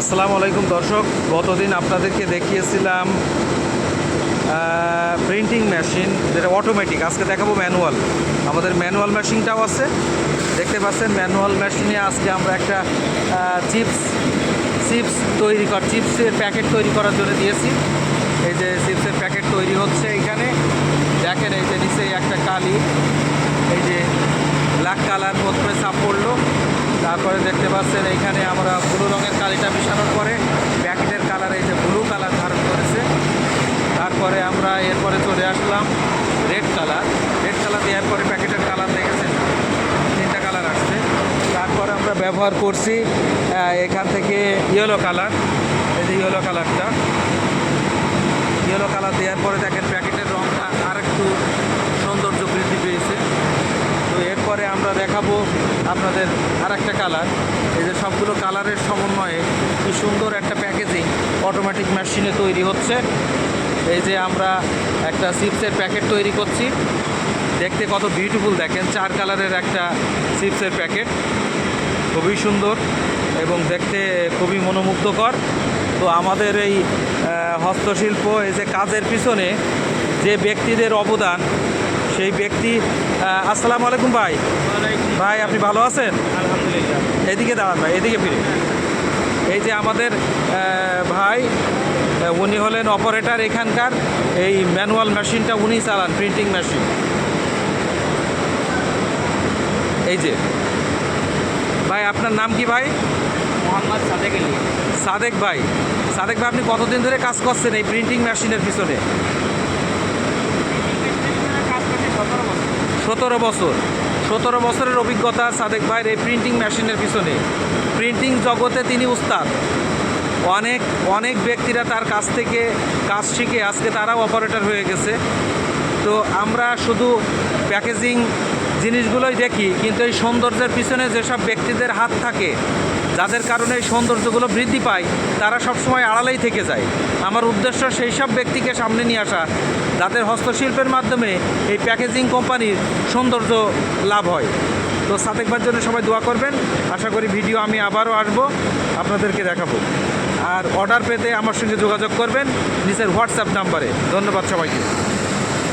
আসসালামু আলাইকুম দর্শক, গতদিন আপনাদেরকে দেখিয়েছিলাম প্রিন্টিং মেশিন যেটা অটোমেটিক। আজকে দেখাবো ম্যানুয়াল। আমাদের ম্যানুয়াল মেশিনটাও আছে, দেখতে পাচ্ছেন। ম্যানুয়াল মেশিনে আজকে আমরা একটা চিপসের প্যাকেট তৈরি করার জন্য দিয়েছি। এই যে চিপসের প্যাকেট তৈরি হচ্ছে এইখানে দেখেন। এই যে নিচে একটা কালি, এই যে ব্ল্যাক কালার প্রথমে চাপ পড়লো, তারপরে দেখতে পাচ্ছেন এইখানে আমরা ব্লু রঙের কালিটা মিশানোর পরে প্যাকেটের কালার এই যে ব্লু কালার ধারণ করেছে। তারপরে আমরা এরপরে চলে আসলাম রেড কালার দেওয়ার পরে প্যাকেটের কালার দেখেছেন, 3টা কালার আসছে। তারপরে আমরা ব্যবহার করছি এখান থেকে ইয়েলো কালার, এই যে ইয়েলো কালার দেওয়ার পরে দেখেন প্যাকেটের রঙটা আরেকটু সৌন্দর্য বৃদ্ধি পেয়েছে। তো এরপরে আমরা দেখাবো আপনাদের আরেকটা কালার। এই যে সবগুলো কালারের সমন্বয়ে কি সুন্দর একটা প্যাকেজিং অটোমেটিক মেশিনে তৈরি হচ্ছে। এই যে আমরা একটা চিপসের প্যাকেট তৈরি করছি, দেখতে কত বিউটিফুল দেখেন। 4 কালারের একটা চিপসের প্যাকেট, খুবই সুন্দর এবং দেখতে খুবই মনোমুগ্ধকর। তো আমাদের এই হস্তশিল্প, এই যে কাজের পিছনে যে ব্যক্তিদের অবদান, সেই ব্যক্তি। আসসালামু আলাইকুম ভাই। ভাই আপনি ভালো আছেন? আলহামদুলিল্লাহ। এদিকে দাঁড়ান ভাই, এদিকে ফিরে। এই যে আমাদের ভাই, উনি হলেন অপারেটর এখানকার। এই ম্যানুয়াল মেশিনটা উনি চালান, প্রিন্টিং মেশিন। এই যে ভাই, আপনার নাম কি ভাই? মোহাম্মদ সাদেক আলী। সাদেক ভাই, আপনি কতদিন ধরে কাজ করছেন এই প্রিন্টিং মেশিনের পিছনে? 17 বছর। 17 বছরের অভিজ্ঞতা সাদেক ভাইয়ের এই প্রিন্টিং মেশিনের পিছনে। প্রিন্টিং জগতে তিনি উস্তাদ। অনেক ব্যক্তিরা তার কাছ থেকে কাজ শিখে আজকে তারাও অপারেটর হয়ে গেছে। তো আমরা শুধু প্যাকেজিং জিনিসগুলোই দেখি, কিন্তু এই সৌন্দর্যের পিছনে যেসব ব্যক্তিদের হাত থাকে, যাদের কারণে এই সৌন্দর্যগুলো বৃদ্ধি পায়, তারা সবসময় আড়ালেই থেকে যায়। আমার উদ্দেশ্য সেই সব ব্যক্তিকে সামনে নিয়ে আসা, যাদের হস্তশিল্পের মাধ্যমে এই প্যাকেজিং কোম্পানির সৌন্দর্য লাভ হয়। তো সাদেক ভাইয়ের জন্য সবাই দোয়া করবেন। আশা করি ভিডিও আমি আবারও আসবো, আপনাদেরকে দেখাবো। আর অর্ডার পেতে আমার সঙ্গে যোগাযোগ করবেন নিচের হোয়াটসঅ্যাপ নাম্বারে। ধন্যবাদ সবাইকে।